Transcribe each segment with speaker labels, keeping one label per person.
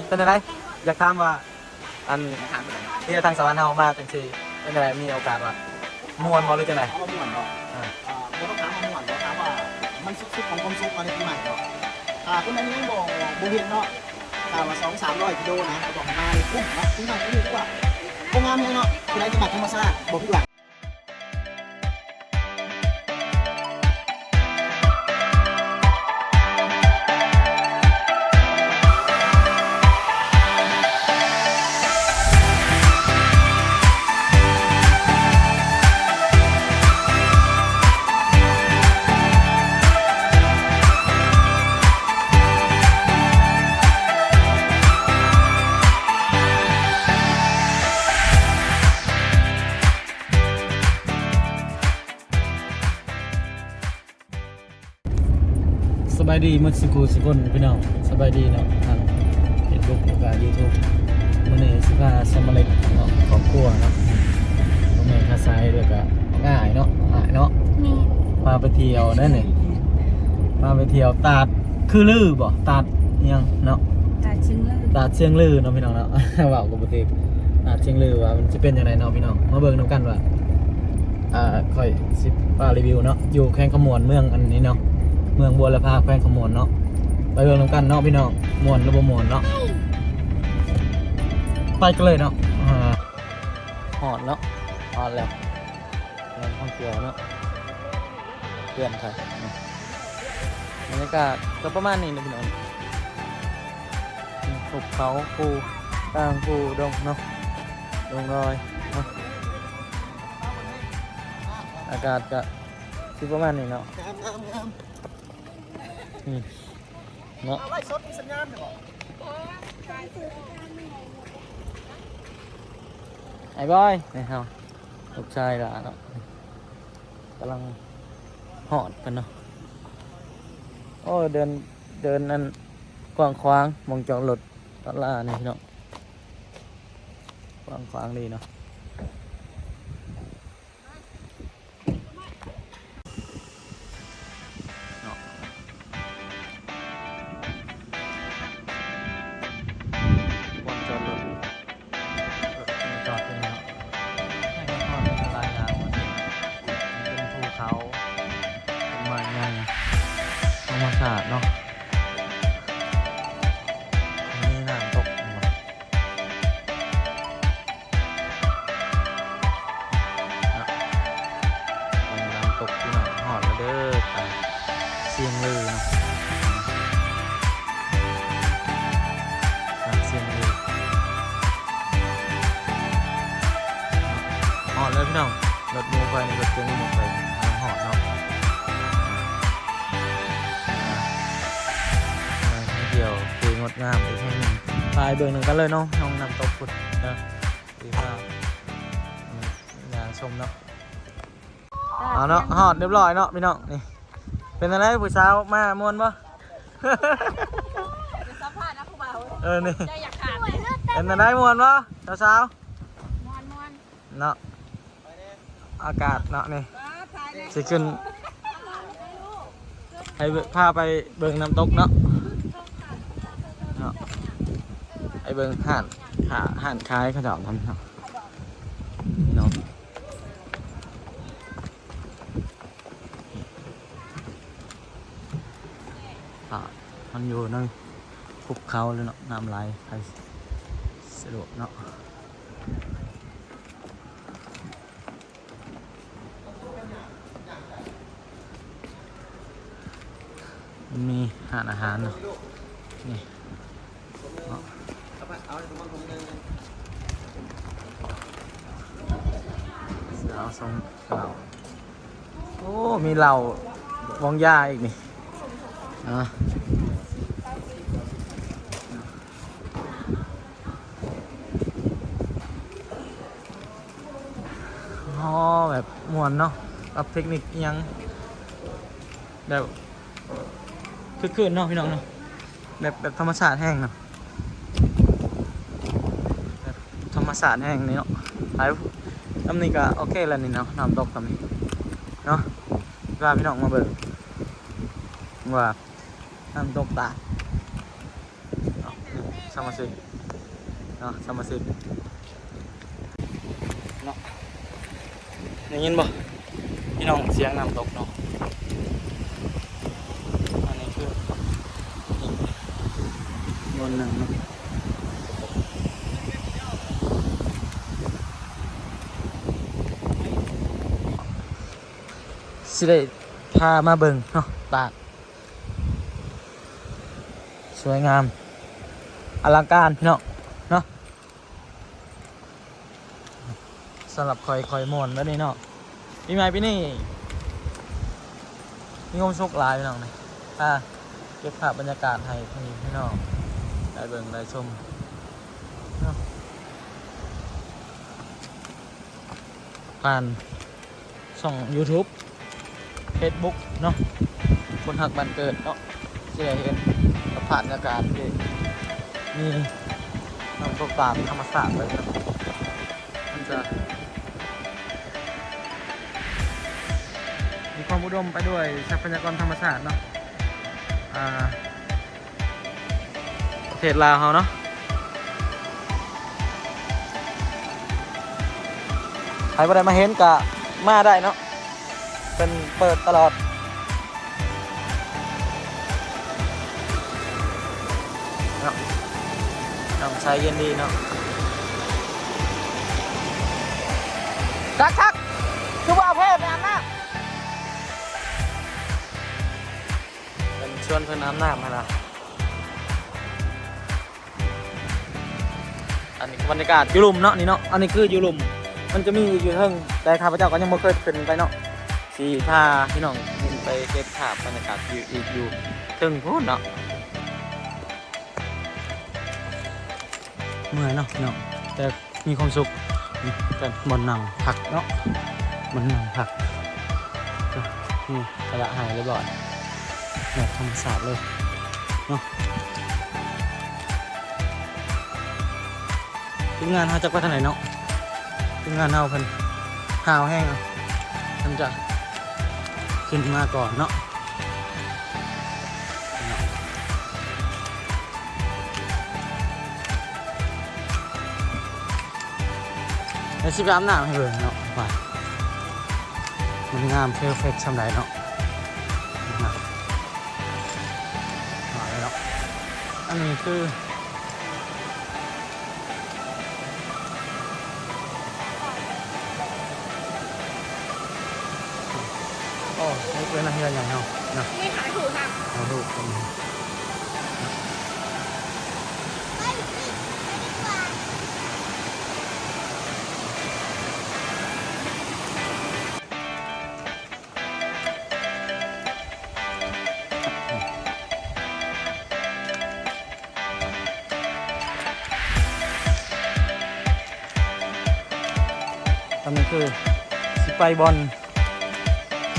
Speaker 1: เป็นอะไรอยากถามว่าอันที่ทางสวรรค์เฮามาจังซี่เป็นอะไรมีโอกาสว่าม่วนบ่หรือจังได๋
Speaker 2: เอาม่วนเนาะบ่ต้องถามว่าม่วนเนาะถามว่ามันสุดของความสุขมาในปีใหม่เนาะคนนั้นยังบ่เห็นเนาะว่า200-300 กิโลนะบอกมาคุ้มเนาะปีใหม่ก็ดีกว่าโรงงานเนาะคือได้จังหวัดธรรมชาติบ่ผิดหวัง
Speaker 1: สบายดีมุสิกูสิคนพี่น้องสบายดีเนาะทางเฟซบุ๊กแล้วก็ยูทูบมื้อนี้สิพาสมาเล็กเนาะครอบครัวเนาะน้องแม่คาไซแล้วก็ง่ายเนาะเนาะมาไปเที่ยวนั่นนี่มาไปเที่ยวตาดคือลือบ่ตาดยังเนาะ
Speaker 3: ตาดเชียงลือ
Speaker 1: ตาดเชียงลือเนาะพี่น้องเนาะ ว้าวกับประเทศตาดเชียงลือว่ามันจะเป็นยังไงเนาะพี่น้องมาเบิ่งนำกันว่าค่อยสิรีวิวเนาะอยู่แข้งขมวนเมืองอันนี้เนาะเมืองบัวละพาแขวงขมวนเนาะไปเบิ่งนำกันเนาะพี่น้องมวนหรือบ่มวนเนาะไปกันเลยเนาะหอดเนาะหอดแล้วแหล่งท่องเที่ยวเนาะเพื่อนค่ะบรรยากาศก็ประมาณนี้นะพี่น้องภูเขาภูต่างภูดงเนาะดงรอยเนาะอากาศก็สิประมาณนี้เนาะเนาะ
Speaker 2: ไล่สดมีสัญญาณบ่
Speaker 1: ไอ้บอยนี่เฮาลูกชายล่ะเนาะกำลังหอดกันเนาะโอ้เดินนั่นกว้างขวางมองจอดรถตลาดนี่เนาะกว้างขวางดีเนาะธรรมชาติเนาะนี่น้ำตกน้ำตกที่หนองหอดมาเด้อค่ะเชียงลือเนาะเชียงลือหอดเลยพี่น้องรถมูไฟรถเก๋งมูไฟหอดเนาะเดี๋ยวคืองดงามอีกแห่งหนึ่งไปเบื้องหนึ่งกันเลยเนาะน้องนำตกพุดนะดีมากงานชมเนาะเอาเนาะหอดเรียบร้อยเนาะพี่น้องนี่เป็นอะไรผู้สาวมาม่วนปะ
Speaker 3: สัมภาษณ์นะผู้บ่าว
Speaker 1: นี่
Speaker 3: ได้อยากขาด
Speaker 1: เป็นอะไรม่วนปะสาว
Speaker 3: มวน
Speaker 1: เนาะอากาศเนาะนี่สิขึ้นให้พาไปเบื้องน้ำตกเนาะไอเบิ้งห่านคล้ายเขาจะทำเนาะเนาะมันอยู่ในภูเขาเลยเนาะน้ำไหลไปสะดวกเนาะมันมีอาหารเนาะนี่เราส่งเหล่าโอ้มีเหล่าวงยาอีกนี่นะอ๋อแบบม่วนเนาะกับเทคนิคยังแบบคือเนาะพี่น้องเนาะแบบธรรมชาติแห้งเนาะแบบธรรมชาติแห้งนี่เนาะไอ้น้ำนี่ก็โอเคแล้วนี่เนาะน้ำตกตรงนี้เนาะว่าพี่น้องมาเบิ่งว่าน้ำตกตา สมาชิกเนาะสมาชิกเนาะได้ยินบ่พี่น้องเสียงน้ำตกเนาะอันนี้คืออีกบนหนึ่งเนาะสิได้พามาเบิ่งเนาะปากสวยงามอลังการพี่น้องเนาะสำหรับคอยมวนแล้วนี่เนาะปีใหม่ปีนี้มีความสุขหลายพี่น้องเลยเก็บภาพบรรยากาศให้พี่น้องได้เบิ่งได้ชมเนาะผ่านช่อง YouTube Facebook เนาะคนหักบันเกิดเนาะเสียเห็นผ่านบรรยากาศที่มีน้ำตกตามธรรมศาสตร์เลยครับมันจะมีความอุดมไปด้วยทรัพยากรธรรมชาติเนาะประเทศลาวเขาเนาะใครบ่ได้มาเห็นกะมาได้เนาะเป็นเปิดตลอดเนาะน้ำใช้เย็นดีเนาะชักคือว่าเพศน้ำนะเป็นชวนเพื่อนน้ำมานะอันนี้บรรยากาศอยู่ลุ่มเนาะนี่เนาะอันนี้คืออยู่ลุ่มมันจะมีอยู่เทิงแต่ข้าพเจ้าก็ยังไม่เคยขึ้นไปเนาะสีพาพี่น้องไปเก็บภาพบรรยากาศอยู่ถึงพูดเนาะเมื่อยเนาะพี่น้องแต่มีความสุขแต่บนหนังผักเนาะบนหนังผักนี่กระดาษหายเรียบร้อยแบบธรรมศาสตร์เลยเนาะทีมงานเขาจะไปทางไหนเนาะทีมงานเขาเพิ่นหาวแห้งมันจะขึ้นมาก่อนเนาะแล้วสิไปอาบน้ำให้เบิ่งเนาะว่ามันงามเพอร์เฟคสำหรับเนาะมาเลยเนาะอันนี้คือโอ้ไม่เป็นอะไรใหญ่เนาะนะ
Speaker 3: ไม่ขายถูกค่ะ
Speaker 1: เอาดูกันตอนนี้คือสิไปบอล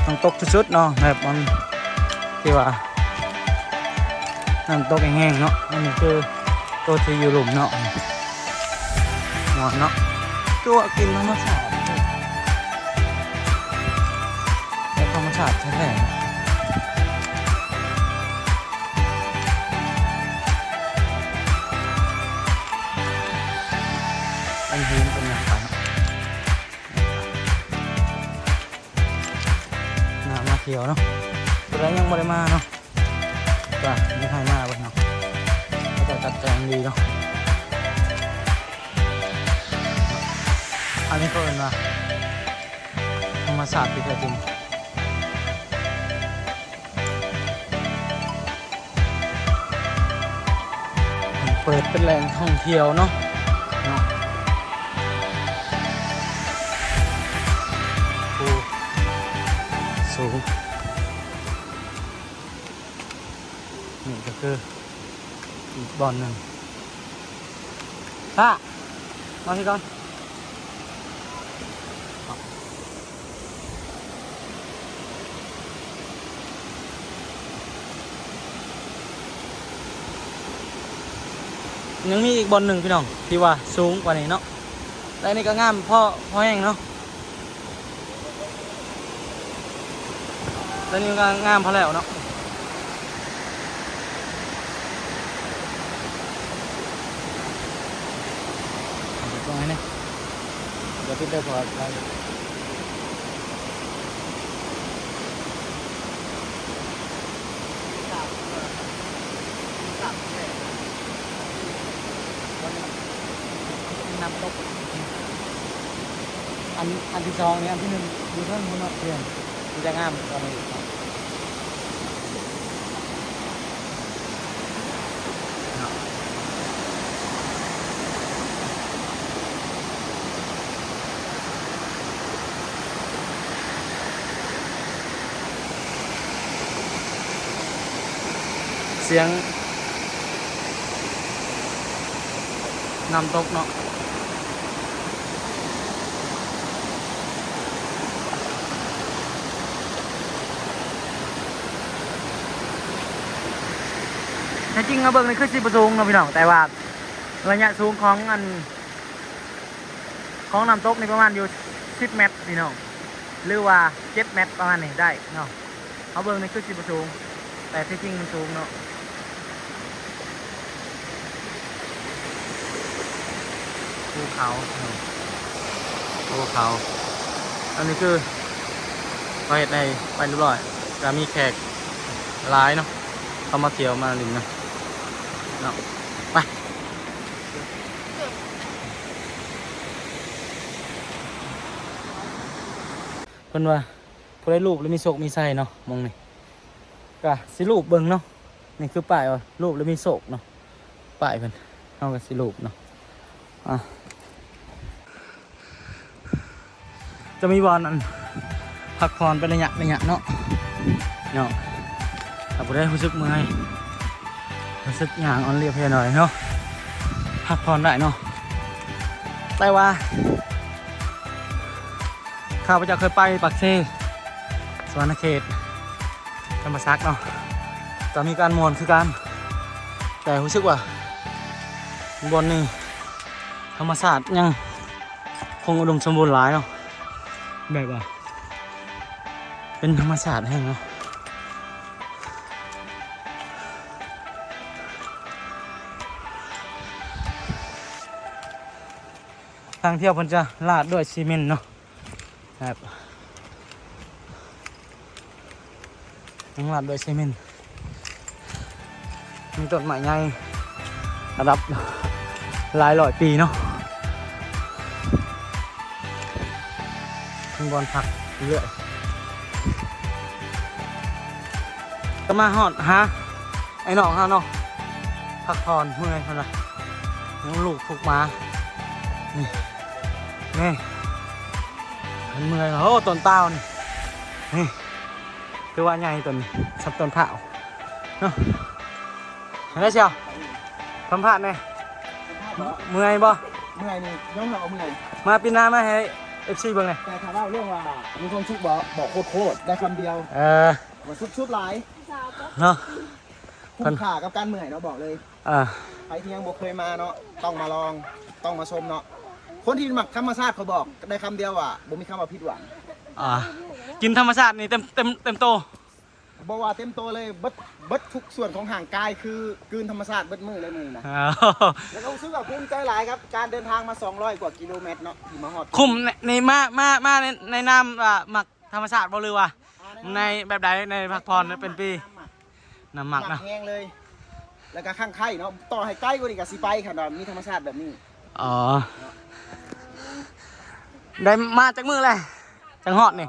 Speaker 1: น้ำตกชุดๆเนาะแบบบอลที่ว่าน้ำตกแห้งๆเนาะอันนี้คือตัวที่อยู่หลุมเนาะหมอนเนาะตัวกินธรรมชาติแบบธรรมชาติแท้ๆเป็นหินเป็นอย่างไรมาเที่ยวเนาะตัวยังไม่ได้มาเนาะจ้ะไม่ให้มาเลยเนาะก็จะจัดแจงดีเนาะอันนี้ก็เป็นว่าธรรมศาสตร์ที่แท้จริงเปิดเป็นแหล่งท่องเที่ยวเนาะสูงนี่ก็คืออีกบอลหนึ่งมาที่ก่อนยังมีอีกบอลหนึ่งพี่น้องที่ว่าสูงกว่านี้เนาะแต่นี่ก็งามพอแห้งเนาะแล้วนี่ก็งามพอแล้วเนาะ ให้เนี่ยเดี๋ยวพี่เตอร์พอไปน้ำตกอันที่สองเนี่ยอันที่หนึ่งดูเท่ามุนเพียงมันจะงามกว่านี้ครับเสียงน้ำตกเนาะแต่จริงเอาเบิ่งนี่คือสิบสูงเนาะพี่น้องแต่ว่าระยะสูงของน้ำตกนี่ประมาณอยู่10 เมตรพี่น้องหรือว่า7 เมตรประมาณนี้ได้เนาะเอาเบิ่งนี่คือสิบสูงแต่ที่จริงมันสูงเนาะภูเขาอันนี้คือไปในไปเรียบร้อยจะมีแขกหลายเนาะเข้ามาเที่ยวมาลิงเนาะไปเพิ่นว่าผู้ได้รูปแล้วมีโศกมีไส้เนาะมองนี่ก็สิรูปเบิ่งเนาะนี่คือป้ายว่ารูปแล้วมีโศกเนาะป้ายเพิ่นเอาก็สิรูปเนาะจะมีบอลอันพักผ่อนเป็นระยะเนาะถ้าผู้ได้รู้สึกเมื่อยรู้สึกหยางอ่อนเรียบเพลียหน่อยเนาะพักผ่อนได้เนาะแต่ว่าข้าพเจ้าเคยไปปักเซ่สวรรณเขตธรรมศักดิ์เนาะจะมีการมวนคือกันแต่รู้สึกว่าบนนี่ธรรมศาสตร์ยังคงอุดมสมบูรณ์หลายเนาะแบบว่าเป็นธรรมศาสตร์แห่งเนาะทางเที่ยวเพิ่นจะลาดด้วยซีเมนต์เนาะแบบลาดด้วยซีเมนต์มีต้นไม้ใหญ่ระดับหลายร้อยปีเนาะบอลผักเรื่อยก็มาหอดฮะไอ้น้องฮะเนาะพักผ่อนเมื่อยเท่าไหร่ยังลูกผูกมานี่มันเมื่อยโอ้ต้นเต้านี่คือว่าใหญ่ต้นสับต้นเผาเนาะเห็นไหมเชียวสัมผัสเนี่ยเมื่อยบ่
Speaker 2: เมื่อยนี่ย้อนเราเมื่อย
Speaker 1: มาปีหน้ามาให้FC เบิ่งเลย
Speaker 2: แต่ถ้าเล่าเรื่องว่ามีความชุกบอกโคตรได้คำเดียวว่าชุบหลาย
Speaker 1: เนาะ
Speaker 2: คุ้มค่ากับการเมื่อยเนาะบอกเลยใครที่ยังบ่เคยมาเนาะต้องมาลองต้องมาชมเนาะคนที่มักธรรมชาติเขาบอกได้คำเดียวว่าบ่มีคำว่าผิดหวัง
Speaker 1: กินธรรมชาตินี่เต็มโต
Speaker 2: บอกว่าเต็มโตเลยเบิดทุกส่วนของห่างกายคือกลืนธรรมชาติเบิดมือเลยมือนะแล้วก็รู้สึกว่าภูมิใจหลายครับการเดินทางมา200 กว่ากิโลเมตรเนาะที่มาฮอด
Speaker 1: คุ้มในมาในนามหมักธรรมชาติบ่หรือว่าในแบบใดในพักผ่อนเป็นปีน้ำหมักนะ
Speaker 2: แห้งเลยแล้วก็ข้างไข่เนาะต่อให้ใกล้กว่านี้ก็สิไปค่ะมีธรรมชาติแบบนี้
Speaker 1: ได้มาจากมือเลยจังหอดนี่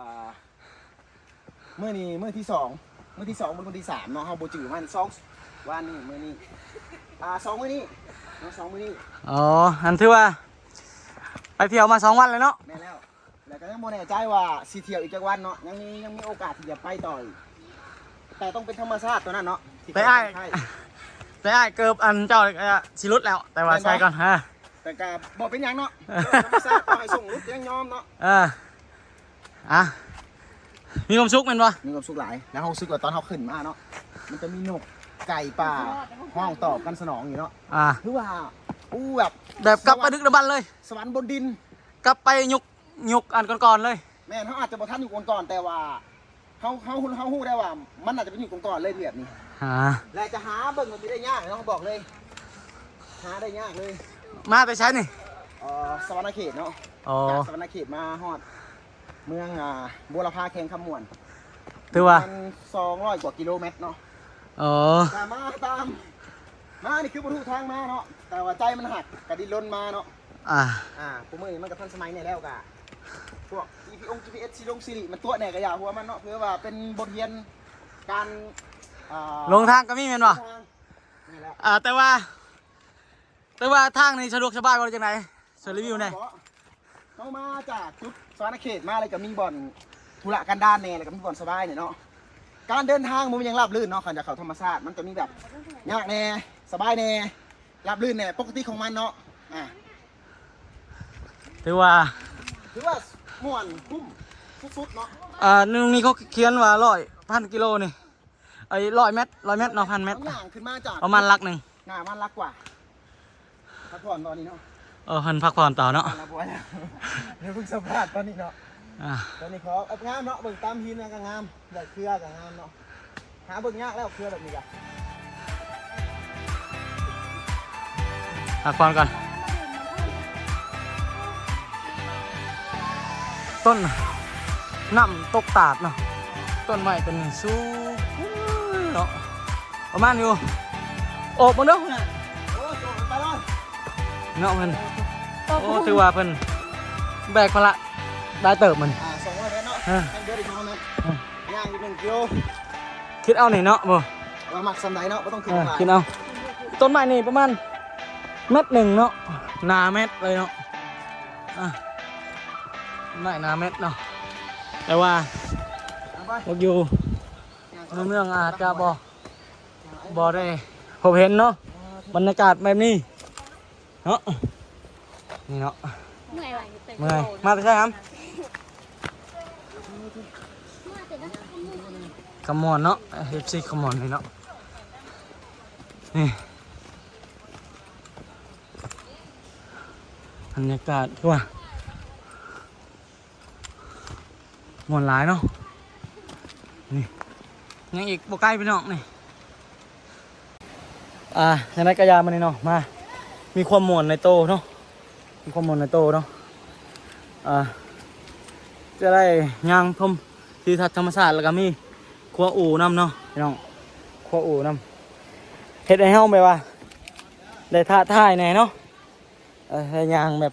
Speaker 2: เมื่อนี้มื้อที่2มื้อที่2มื้อที่3เนาะเฮาบ่จื้อมัน2วันนี้มื้อนี้2มื้อนี้เนาะ2มื้อนี้
Speaker 1: อันถือว่าไปเที่ยวมา2 วันเลยเนาะ
Speaker 2: แม่แล้วก็ยังบ่แน่ใจว่าสิเที่ยวอีกจักวันเนาะยังมีโอกาสที่จะไปต่ออีกแต่ต้องเป็นธรรมชาติตัวนั้นเนาะ
Speaker 1: ไปอ้ายเกิบอันเจ้าสิรุดแล้วแต่ว่าใช่ก่อน
Speaker 2: แต่ก็บ่เป็นหยังเนาะธรรมชาติต้องให้ส่งรุดยังยอมเนาะ
Speaker 1: มีความสุขมันวะ
Speaker 2: มีความสุขหลายแล้วเขาสึกว่าตอนเขาขึ้นมาเนาะมันจะมีนกไก่ป่าห้องตอบกันสนองอยู่เนาะคือว่า
Speaker 1: แบบกลับไปดึกดำบรรพ์เลย
Speaker 2: สวรรค์บนดิน
Speaker 1: กลับไปยุกอันก่อนๆเลย
Speaker 2: แม่เขาอาจจะบ่ทันอยู่ก่อนแต่ว่าเขาฮู้ได้ว่ามันอาจจะเป็นอยู่ก่อนเลยแบบนี้และจะหาเบิ่งมันได้ยากเนาะบอกเลยหาได้ยากเลย
Speaker 1: มาไปใช้นี่
Speaker 2: สวรรณเขตเนาะ
Speaker 1: อ๋อ
Speaker 2: จากสวรรณเขตมาฮอดเมืองบัวลำพาแข่งขมวน
Speaker 1: ถือว่า
Speaker 2: มัน200 กว่ากิโลเมตรเนาะ
Speaker 1: อ๋อ
Speaker 2: แต่มาตามมานี่คือบรรทุกทางมาเนาะแต่ว่าใจมันหักกระดินล้นมาเนาะ ผมมือนี้มันก็ทันสมัยในแล้วกะพวก GPS ซีรงซีรีมันตัวแหน่กระยาหัวมันเนาะเพื่อว่าเป็นบทเรียนการ
Speaker 1: ลงทางก็มีแม่นบ่
Speaker 2: ทางนี่แหละ
Speaker 1: แต่ว่าทางนี้สะดวกสบายกว่าจังได๋สรีวิวหน่อย
Speaker 2: เรามาจากจุดสวรรณเขตมาเลยก็มีบ่อนธุระกันดานแน่แล้วก็มีบ่อนสบายเนี่ยเนาะการเดินทางมันยังราบรื่นเนาะขันจากเขาธรรมชาติมันจะมีแบบยากแน่สบายแน่ราบรื่นแน่ปกติของมันเนาะ
Speaker 1: ถือว่า
Speaker 2: ถือว่าม่วนคุ้มสุดๆเนาะ
Speaker 1: นึงนี่เขาเขียนว่า100,000 กิโลนี่ไอ้100 เมตรเนาะ1,000 เมตร
Speaker 2: บางอย่างขึ้นมาจาก
Speaker 1: ประมาณลักหนึง
Speaker 2: หน้ามันรักกว่าพักผ่อนตอนนี้เนาะ
Speaker 1: เพิ่นพักผ่อนต่อเนาะ
Speaker 2: รับไว้แล้วเดี๋ยวเพิ่งสัมภาษณ์ตอนนี้เนาะตอนนี้ขอเอางามเนาะเบิ่งตามหินก็งามใหญ่เครือก็งามเนาะหาเบิ่งยากแล้วเครือแบบนี้ก็
Speaker 1: พักผ่อนก่อนต้นน้ำตกตาดเนาะต้นไม้เป็นสูงเนาะประมาณอยู่โอบมันเด้อเนี่ย
Speaker 2: โอ้ยโดดไปเลย
Speaker 1: เนาะเพิ่นโอ้ถือว่าเพิ่นแบกภาระได้เติบมัน
Speaker 2: 200 เมตรเนาะทางเดินอีก200 เมตรย่างอีก1 กิโล
Speaker 1: คิดเอานี่เนาะบ่
Speaker 2: ว่ามักสำไรเนาะไม่ต้องขึ้นหลาย
Speaker 1: คิดเอาต้นไม้นี่ประมาณ1 เมตรเนาะหนาเมตรเลยเนาะไม่หนาเมตรเนาะแต่ว่า
Speaker 2: เอาไป
Speaker 1: พวกอยู่เมืองอาจจะบ่ได้พบเห็นเนาะบรรยากาศแบบนี้เนาะนี่เนาะ
Speaker 3: เมื่อยไหวเต็ม
Speaker 1: เมื่อยมาแต่ใช่ครับขมอนเนาะเอฟซีขมอนนี่เนาะนี่บรรยากาศคือว่าหมอนหลายเนาะนี่ยังอีกบ่ใกล้พี่น้องนี่ยังไงกระยามันนี่เนาะมามีความม่วนในโตเนาะมีความม่วนในโตเนาะจะได้ย่างชมทิวทัศน์ธรรมชาติแล้วก็มีครัวอู่น้ำเนาะพี่น้องครัวอู่น้ำเฮ็ดให้เฮาแบบว่าได้ท่าท่ายแน่เนาะให้ย่างแบบ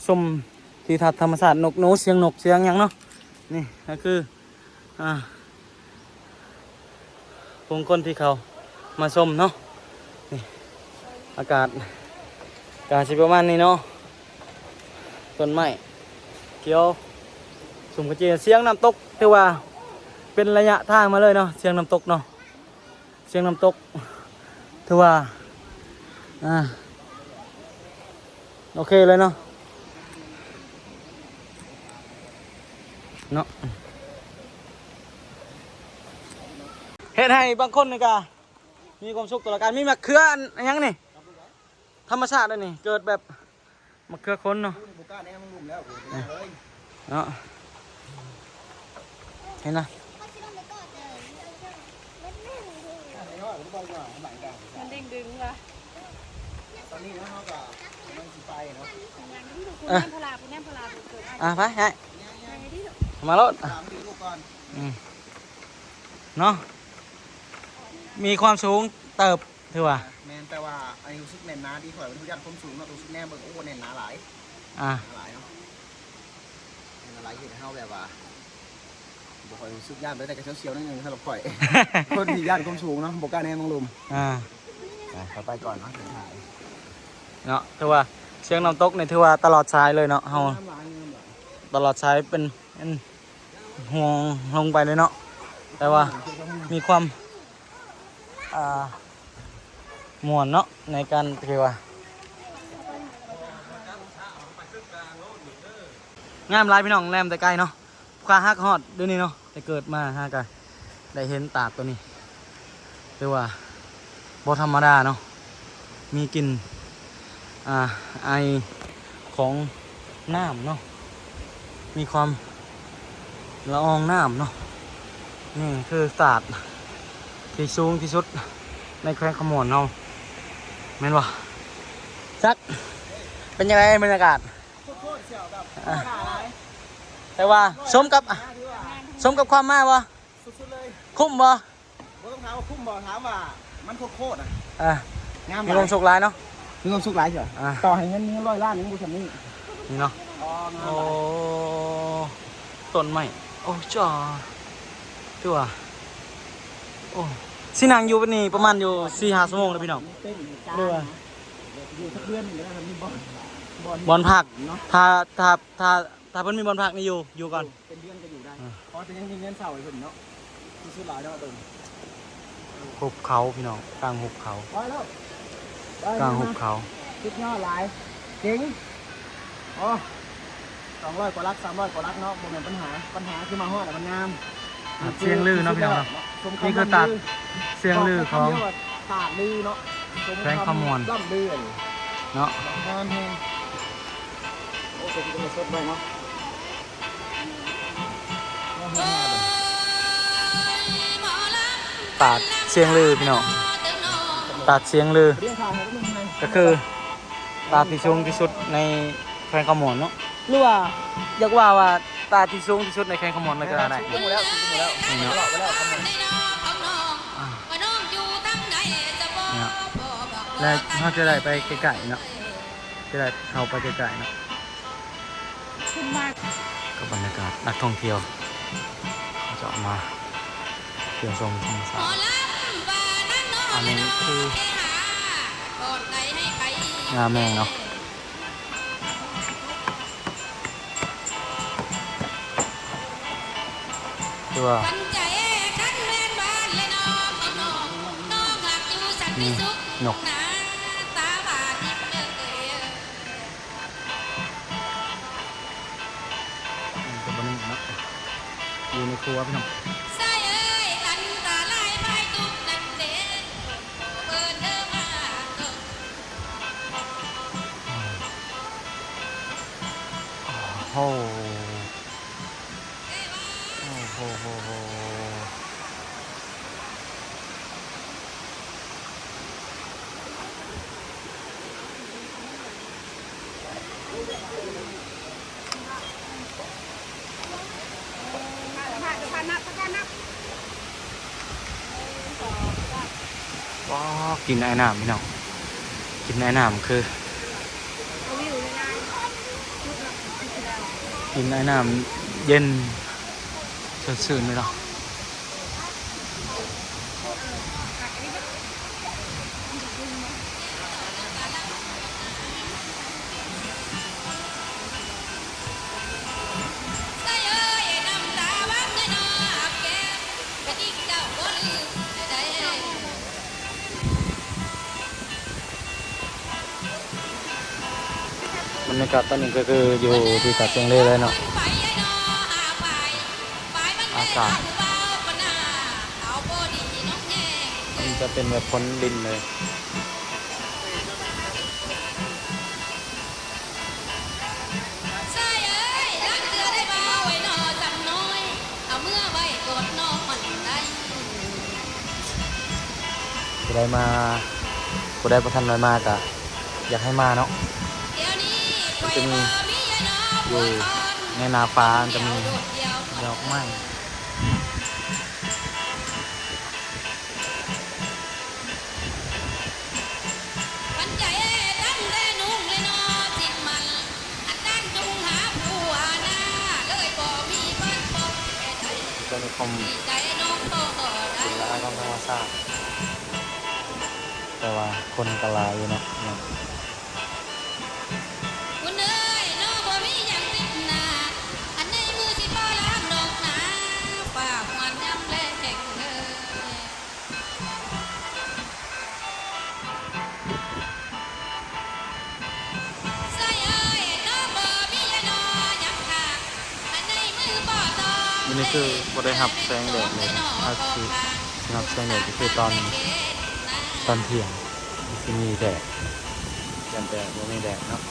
Speaker 1: ชมทิวทัศน์ธรรมชาตินกหนูเสียงนกเสียงหยังเนาะนี่ก็คือผู้คนที่เขามาชมเนาะนี่อากาศสิประมาณนี้เนาะต้นไม้เขียวสุ่มกระเจียเสียงน้ำตกถือว่าเป็นระยะทางมาเลยเนาะเสียงน้ำตกเนาะเสียงน้ำตกถือว่าโอเคเลยเนาะเฮ็ดให้บางคนนี่ก็มีความสุขตลอดการมีมะเขืออันยังนี่ธรรมชาติเลยนี่เกิดแบบมะเขือคนเนาะ
Speaker 2: บุก้าเนี่ยมันลุ่มแล้ว
Speaker 1: เนาะเห็นนะ
Speaker 3: มันเด้งดึงว่ะ
Speaker 2: ตอนนี้นะเขาก็มันสิไปเนาะ
Speaker 3: คุณแม่พลาเกิด
Speaker 1: ไปให้มาแล้ว
Speaker 2: ตามดูก่อน
Speaker 1: เนาะมีความสูงเติบถือว่า
Speaker 2: แมนแต่ว่าอายุซุกแน่นหนาดีกว่าเป็นทุกอย่างความสูงเนาะตัวซุกแน่เบิ่งโอ้แน่นหนาหลายหลายเนาะแน่นหลายเห็นเฮาแบบว่าบ่ค่อยซุกย่านเลยแต่ก็เชียวๆนั่นเองสำหรับข่อยคนที่ย่านความสูงเนาะบ่กล้าแน่ต้องลุมเข้าไปก่อนเนาะ
Speaker 1: เนาะถือว่าเชียงน้ำตกนี่ถือว่าตลอดสายเลยเนาะเฮาตลอดสายเป็นห่วงลงไปเลยเนาะแต่ว่ามีความม่วนเนาะในการถือว่างามหลายพี่น้องแรมแต่ไกลเนาะควาฮักฮอดด้วยนี่เนาะได้เกิดมาฮะกันได้เห็นตาดตัวนี้ถือว่าบ่ธรรมดาเนาะมีกลิ่นไอของน้ำเนาะมีความละอองน้ำเนาะนี่คือตาดที่สูงที่สุดในแขวงขมวนเนาะแม่นบ่จัก เป็นยังไงบรรยากาศ
Speaker 2: โคตรเสี่ยวแบบขาอะไร
Speaker 1: แต่ว่าสมกับความมาวะ
Speaker 2: สุดๆเลย
Speaker 1: คุ้มบ่
Speaker 2: บ่ต้องถามว่าคุ้มบ่ถามว่ามันโคตรอ่ะ
Speaker 1: อ่ะ
Speaker 2: งาม
Speaker 1: มีความสุขหลายเนาะ
Speaker 2: มีความสุขหลายเชียวต่อให้เงิน100 ล้านยังบ่ทำนี่
Speaker 1: นี่เนาะ
Speaker 2: อ๋องาม
Speaker 1: โอ้
Speaker 2: หลาย
Speaker 1: ต้นไม้โอ้จ้าตัวโอ้สินางอยู่วันนี้ประมาณอยู่4-5 ชั่วโมงเลยพี่น้อง
Speaker 2: เต้นจ้า
Speaker 1: เรือ
Speaker 2: อยู่สักเดือนหนึงแล้วทำนี่
Speaker 1: บอลผัก
Speaker 2: เนาะ
Speaker 1: ถ้าเพิ่นมีบอลผักนี่อยู่ก่อน
Speaker 2: เป็นเดือนก็อยู่ได้เพราะจะยังมีเงินเสาให้เพิ่นเนาะที่สุดหลายเนาะเบิ่ง
Speaker 1: หุบเขาพี่น้องกลางหุบเขา
Speaker 2: ร้อยแล้ว
Speaker 1: กลางหุบเขา
Speaker 2: คิดยอดหลายเจ๋งอ๋อ200 กว่าลัก300 กว่าลักเนาะบ่แม่นปัญหาคือมาฮอดอะมันงาม
Speaker 1: เสียงลือเนาะพี่น้องเนาะนี่คือตัดเสียงลือของ
Speaker 2: ตาดลือเนาะ
Speaker 1: แขวงขมวน
Speaker 2: ล่ำลือ
Speaker 1: เนาะ
Speaker 2: งานแฮงโอ้ตัวที่จะสดไว้เนาะ
Speaker 1: ตัดเสียงลือพี่น้องตัดเสียงลือ
Speaker 2: เรียกทางให้ก็มึงไง
Speaker 1: ก็คือตาที่สูงที่สุดในแขวงขมวนเนาะหรือว่าอยากว่าตาที่สูงที่สุดในแขวงขมวนเลยก็ได้
Speaker 2: กินหมดแล้วกินหมดแล้ว
Speaker 1: นี่เนาะ
Speaker 2: ไปแล้วขโมย
Speaker 1: เนี่ยแล้วเขาจะได้ไปไกลๆเนาะจะได้เข้าไปไกลๆเนาะ
Speaker 3: ขึ้นมา
Speaker 1: ก็บรรยากาศนักท่องเที่ยวเขาจะออกมาเที่ยวชมธรรมศาสตร์อันนี้คืองาแมงเนาะคือว่านี่นกจะบนนี้เนาะอยู่ในครัวพี่น้องโอ้โหโอ้โหโอ้โหว้าวกินไอ้น้ำพี่น้องกินไอ้น้ำคือกินไอ้น้ำเย็นสดชื่นไหมล่ะบรรยากาศตอนนี้ก็คืออยู่ที่ตัดเชียงเลเลยเนาะอากาศมันจะเป็นแบบพ้นดินเลยผู้ใดมาผู้ใดประทันน้อยมากอะอยากให้มาเนาะมันจะมีอยู่ในนาฟ้าจะมีดอกไม้จะมีคมศิลปะธรรมชาติแต่ว่าคนกลายอยู่เนาะอันนี้คือบริหับแสงแดดเลยถ้าคือหับแสงแดดก็คือตอนเที่ยงที่มีแดดยันแต่ว่าไม่แดดเนาะ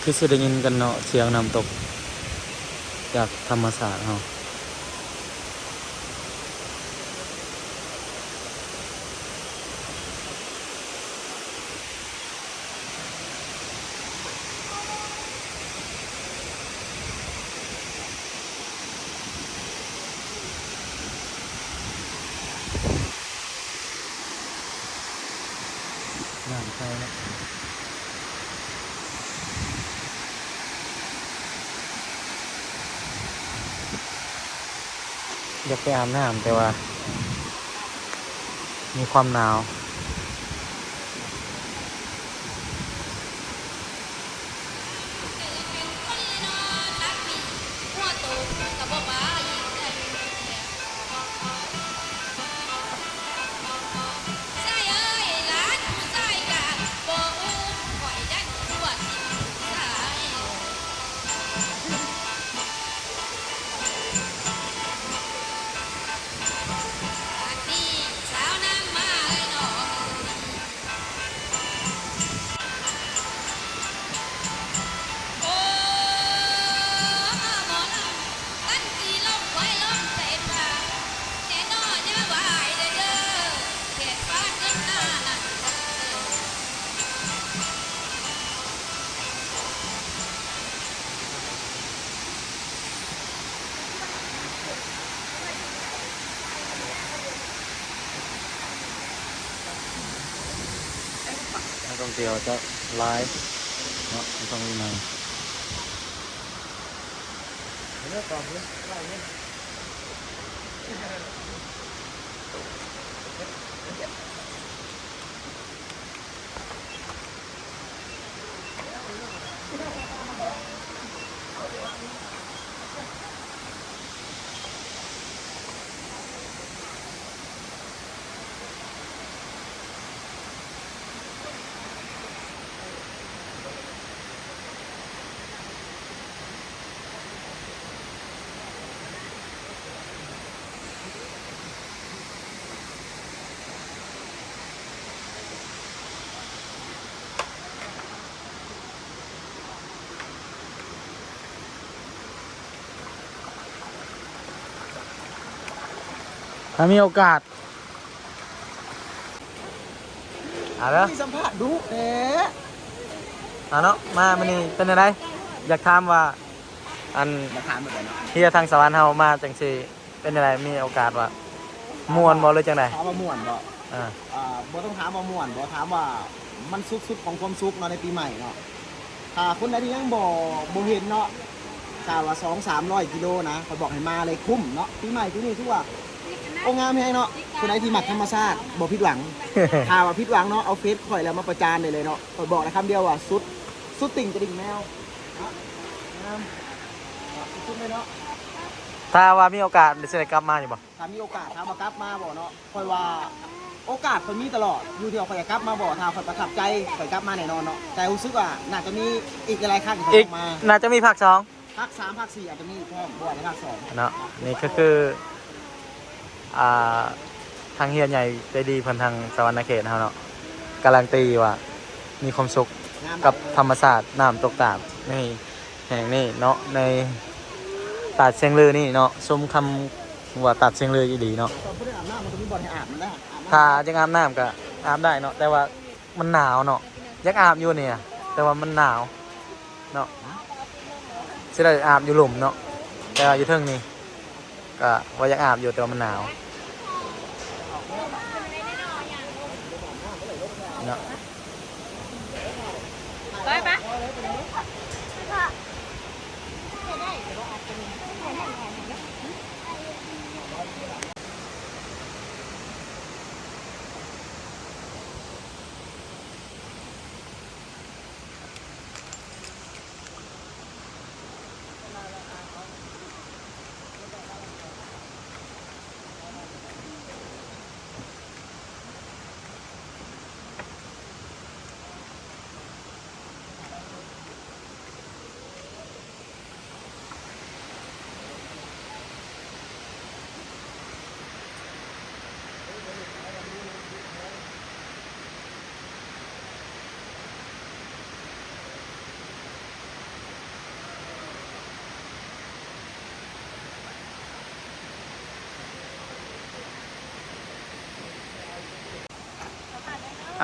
Speaker 1: คือสิได้ยินกันเนาะเสียงน้ำตกจากธรรมศาสตร์เฮาน้ำใช่แล้วอยากไปอาบน้ำแต่ว่า มีความหนาว นักท่องเที่ยวจะไลฟ์เนาะต้องมีมาถ้ามีโอกาสแล้ว
Speaker 2: มีสัมภาษณ์ดูเด้
Speaker 1: เนาะมามันนี่เป็นอะไรอยากถามว่าอัน
Speaker 2: มาถามเหมือนกันเนาะ
Speaker 1: เฮียทางสวรรค์เฮามาจังซี่เป็นอะไรมีโอกาสว่าม่วนบ่หรือจังได๋
Speaker 2: ถามว่าม่วนบ่
Speaker 1: อ่า
Speaker 2: บ่ต้องถามว่าม่วนบ่ถามว่ามันสุดๆของความสุขเนาะในปีใหม่เนาะถ้าคนใดที่ยังบ่เห็นเนาะกล่าวว่า200-300กิโลนะเขาบอกให้มาเลยคุ้มเนาะปีใหม่ที่นี่ถือว่าโองามแฮงเนาะคนใดที่มักธรรมชาติบ่ผิดหวัง ถ้าว่าผิดหวังเนาะเอาเฟซข่อยแล้วมาประจานได้เลยเนาะข่อยบอกนะคำเดียวว่าสุดติ่งกระดิ่งแมวเนาะงามสุดเลยเนาะ
Speaker 1: ถ้าว่ามีโอกาสสิได้กลับมาอยู่บ่
Speaker 2: ถ้ามีโอกาสถามว่ากลับมาบ่เนาะข่อยว่าโอกาสข่อยมีตลอดอยู่ที่ว่าข่อยจะกลับมาบ่ถ้าข่อยประทับใจข่อยกลับมาแน่นอนเนาะแต่รู้สึกว่าน่าจะมีอีกหลายครั้งที่ข่อย
Speaker 1: อีก
Speaker 2: ต้องมา
Speaker 1: น่าจะมีภาค2
Speaker 2: ภาค3ภาค4อาจจะมีอีกพร้อมบ่ในภาค2
Speaker 1: เนาะนี่ก็คืออ่าทางเฮียใหญ่ใจดีเพิ่นทางสวรรค์เขตเฮาเนาะการันตีว่ามีความสุข
Speaker 2: งาม
Speaker 1: กับธรรมศาสตร์น้ำตกตาดนี่แห่งนี้เนาะในตาดเชียงลือนี่เนาะสมคำว่าตาดเชียงลืออีหลีเนาะ
Speaker 2: ตอนผู้ได้อาบน้ำมันจะมีบ่อนให้อาบมันได้อาบน้ำ
Speaker 1: ถ้าจะอาบน้ำก็อาบได้เนาะแต่ว่ามันหนาวเนาะอยากอาบอยู่เนี่ยแต่ว่ามันหนาวเนาะสิได้อาบอยู่หลุมเนาะแต่ว่าอยู่เทิงนี่ก็ว่าอยากอาบอยู่แต่ว่ามันหนาวเนาะ
Speaker 3: ไปปะ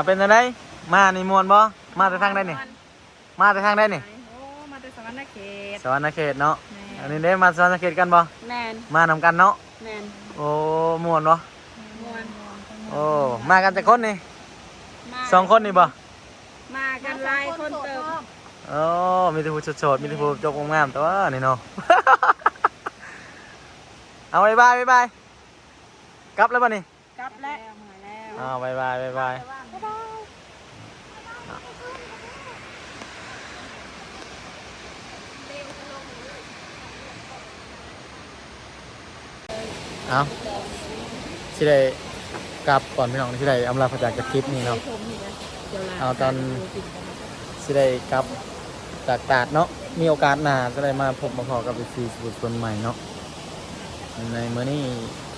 Speaker 1: เป็นจังไดมานี่ม่วนบ่มาแต่ทางใดนี่มาแต่ทางใดนี่
Speaker 3: โอ้มาแต่สวรรค์เขต
Speaker 1: สวรรณเขตเนาะ
Speaker 3: แม่
Speaker 1: อันนี้ได้มาสวรรณเขตกันบ่
Speaker 3: แมน
Speaker 1: มานำกันเนาะ
Speaker 3: แมน
Speaker 1: โอ้ม่วนบ่
Speaker 3: มวน
Speaker 1: โอ้มากันแต่คนนี่
Speaker 3: มา
Speaker 1: สองคนนี่บ่
Speaker 3: มากันหลายคนเติม
Speaker 1: โอ้มีแต่ผู้โสดๆมีแต่ผู้จบงามๆแต่ว่านี่เนาะ เอาบ๊ายบายบ๊ายบายกลับแล้วป่ะนี่
Speaker 3: กลับแล้วมาแล้ว
Speaker 1: เอาบ๊ายบายบ๊ายบายเอาที่ได้กลับก่อนพี่น้องที่ได้อำลาพระจากจากคลิปนี้เนาะเอาตอนที่ได้กลับจากตราดเนาะมีโอกาสหน้าจะได้มาพบมาพอกับซีสูตรคนใหม่เนาะในมื้อนี้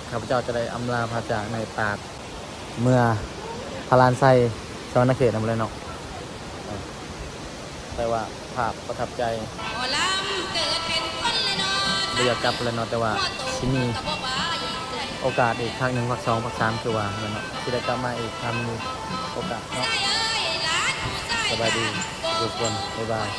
Speaker 1: ข้าพเจ้าจะได้อำลาพระจากในตราดเมื่อพารานไซสวรรณเขตนำเลยเนาะแต่ว่าภาพประทับใจไม่อยากกลับเลยเนาะแต่ว่าที่มีโอกาสอีกครั้งหนึ่งพัก2พัก3คือว่าเนาะที่ได้กลับมาอีกครั้งหนึงโอกาสเนาะสบายดีทุกคนบ๊ายบาย